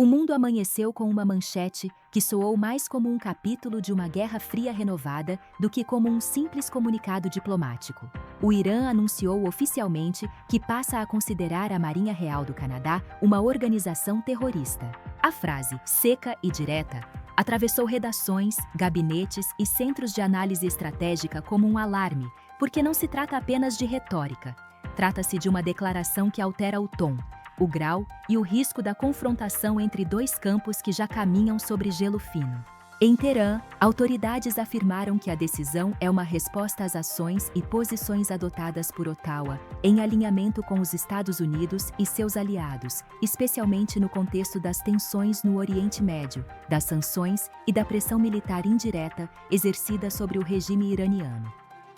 O mundo amanheceu com uma manchete que soou mais como um capítulo de uma Guerra Fria renovada do que como um simples comunicado diplomático. O Irã anunciou oficialmente que passa a considerar a Marinha Real do Canadá uma organização terrorista. A frase, seca e direta, atravessou redações, gabinetes e centros de análise estratégica como um alarme, porque não se trata apenas de retórica. Trata-se de uma declaração que altera o tom, o grau e o risco da confrontação entre dois campos que já caminham sobre gelo fino. Em Teherã, autoridades afirmaram que a decisão é uma resposta às ações e posições adotadas por Ottawa, em alinhamento com os Estados Unidos e seus aliados, especialmente no contexto das tensões no Oriente Médio, das sanções e da pressão militar indireta exercida sobre o regime iraniano.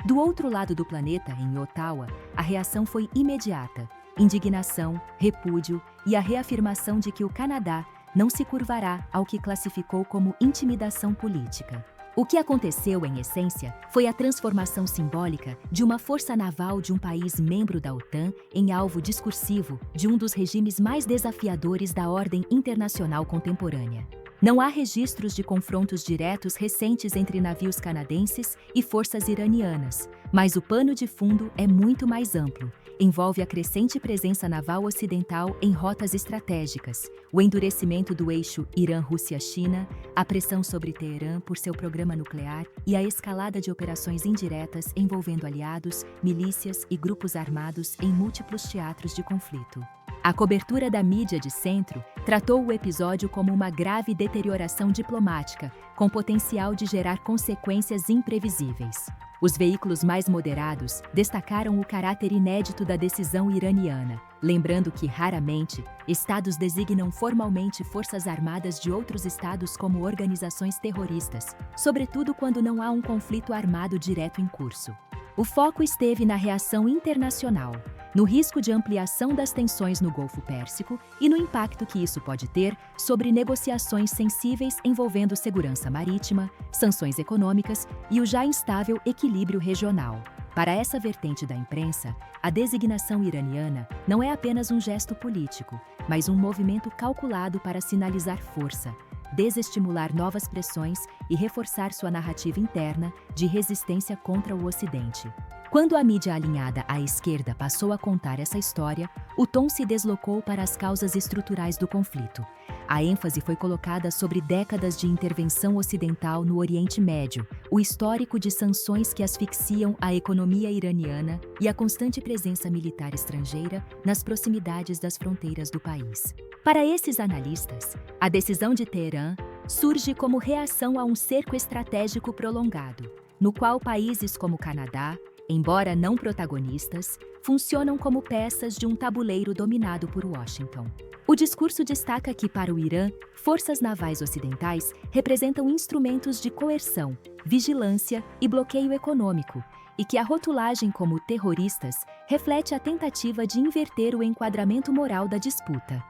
Do outro lado do planeta, em Ottawa, a reação foi imediata: indignação, repúdio e a reafirmação de que o Canadá não se curvará ao que classificou como intimidação política. O que aconteceu, em essência, foi a transformação simbólica de uma força naval de um país membro da OTAN em alvo discursivo de um dos regimes mais desafiadores da ordem internacional contemporânea. Não há registros de confrontos diretos recentes entre navios canadenses e forças iranianas, mas o pano de fundo é muito mais amplo. Envolve a crescente presença naval ocidental em rotas estratégicas, o endurecimento do eixo Irã-Rússia-China, a pressão sobre Teherã por seu programa nuclear e a escalada de operações indiretas envolvendo aliados, milícias e grupos armados em múltiplos teatros de conflito. A cobertura da mídia de centro tratou o episódio como uma grave deterioração diplomática, com potencial de gerar consequências imprevisíveis. Os veículos mais moderados destacaram o caráter inédito da decisão iraniana, lembrando que, raramente, estados designam formalmente forças armadas de outros estados como organizações terroristas, sobretudo quando não há um conflito armado direto em curso. O foco esteve na reação internacional, no risco de ampliação das tensões no Golfo Pérsico e no impacto que isso pode ter sobre negociações sensíveis envolvendo segurança marítima, sanções econômicas e o já instável equilíbrio regional. Para essa vertente da imprensa, a designação iraniana não é apenas um gesto político, mas um movimento calculado para sinalizar força, desestimular novas pressões e reforçar sua narrativa interna de resistência contra o Ocidente. Quando a mídia alinhada à esquerda passou a contar essa história, o tom se deslocou para as causas estruturais do conflito. A ênfase foi colocada sobre décadas de intervenção ocidental no Oriente Médio, o histórico de sanções que asfixiam a economia iraniana e a constante presença militar estrangeira nas proximidades das fronteiras do país. Para esses analistas, a decisão de Teherã surge como reação a um cerco estratégico prolongado, no qual países como o Canadá, embora não protagonistas, funcionam como peças de um tabuleiro dominado por Washington. O discurso destaca que, para o Irã, forças navais ocidentais representam instrumentos de coerção, vigilância e bloqueio econômico, e que a rotulagem como terroristas reflete a tentativa de inverter o enquadramento moral da disputa.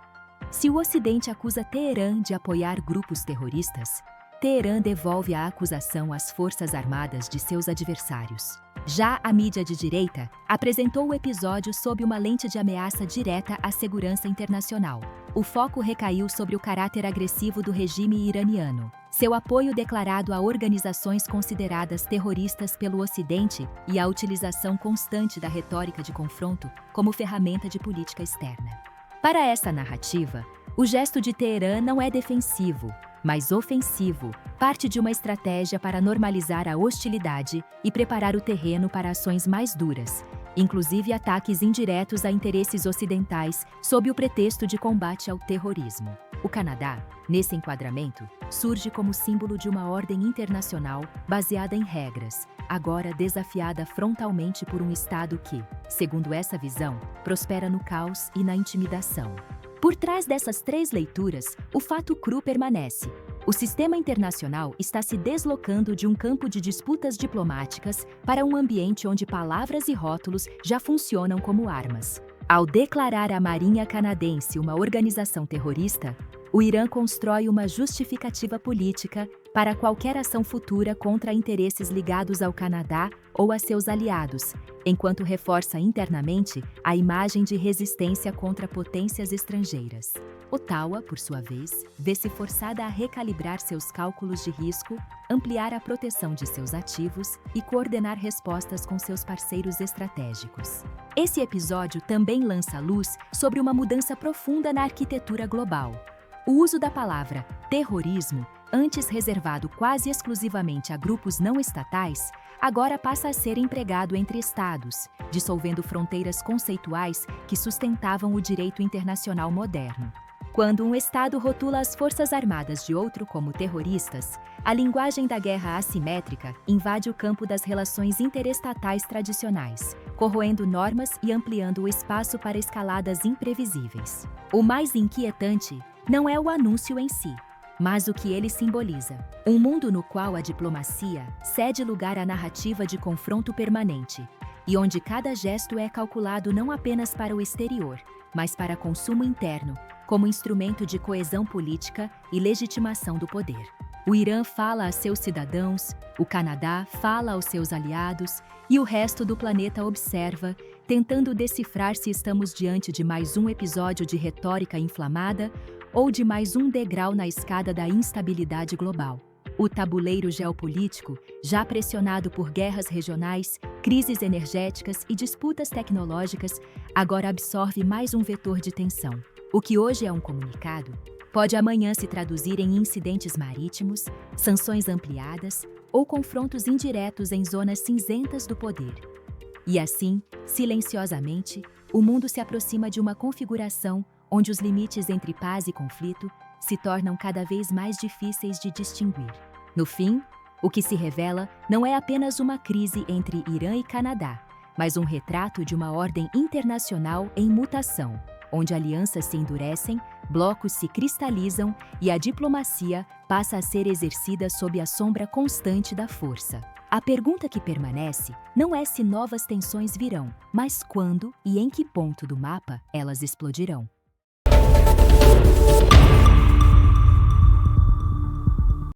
Se o Ocidente acusa Teherã de apoiar grupos terroristas, Teherã devolve a acusação às forças armadas de seus adversários. Já a mídia de direita apresentou o episódio sob uma lente de ameaça direta à segurança internacional. O foco recaiu sobre o caráter agressivo do regime iraniano, seu apoio declarado a organizações consideradas terroristas pelo Ocidente e a utilização constante da retórica de confronto como ferramenta de política externa. Para essa narrativa, o gesto de Teherã não é defensivo, mas ofensivo, parte de uma estratégia para normalizar a hostilidade e preparar o terreno para ações mais duras, inclusive ataques indiretos a interesses ocidentais sob o pretexto de combate ao terrorismo. O Canadá, nesse enquadramento, surge como símbolo de uma ordem internacional baseada em regras, agora desafiada frontalmente por um Estado que, segundo essa visão, prospera no caos e na intimidação. Por trás dessas três leituras, o fato cru permanece. O sistema internacional está se deslocando de um campo de disputas diplomáticas para um ambiente onde palavras e rótulos já funcionam como armas. Ao declarar a Marinha Canadense uma organização terrorista, o Irã constrói uma justificativa política para qualquer ação futura contra interesses ligados ao Canadá ou a seus aliados, enquanto reforça internamente a imagem de resistência contra potências estrangeiras. Ottawa, por sua vez, vê-se forçada a recalibrar seus cálculos de risco, ampliar a proteção de seus ativos e coordenar respostas com seus parceiros estratégicos. Esse episódio também lança luz sobre uma mudança profunda na arquitetura global. O uso da palavra terrorismo, antes reservado quase exclusivamente a grupos não estatais, agora passa a ser empregado entre estados, dissolvendo fronteiras conceituais que sustentavam o direito internacional moderno. Quando um estado rotula as forças armadas de outro como terroristas, a linguagem da guerra assimétrica invade o campo das relações interestatais tradicionais, corroendo normas e ampliando o espaço para escaladas imprevisíveis. O mais inquietante não é o anúncio em si, mas o que ele simboliza. Um mundo no qual a diplomacia cede lugar à narrativa de confronto permanente, e onde cada gesto é calculado não apenas para o exterior, mas para consumo interno, como instrumento de coesão política e legitimação do poder. O Irã fala a seus cidadãos, o Canadá fala aos seus aliados e o resto do planeta observa, tentando decifrar se estamos diante de mais um episódio de retórica inflamada ou de mais um degrau na escada da instabilidade global. O tabuleiro geopolítico, já pressionado por guerras regionais, crises energéticas e disputas tecnológicas, agora absorve mais um vetor de tensão. O que hoje é um comunicado pode amanhã se traduzir em incidentes marítimos, sanções ampliadas ou confrontos indiretos em zonas cinzentas do poder. E assim, silenciosamente, o mundo se aproxima de uma configuração onde os limites entre paz e conflito se tornam cada vez mais difíceis de distinguir. No fim, o que se revela não é apenas uma crise entre Irã e Canadá, mas um retrato de uma ordem internacional em mutação, onde alianças se endurecem, blocos se cristalizam e a diplomacia passa a ser exercida sob a sombra constante da força. A pergunta que permanece não é se novas tensões virão, mas quando e em que ponto do mapa elas explodirão.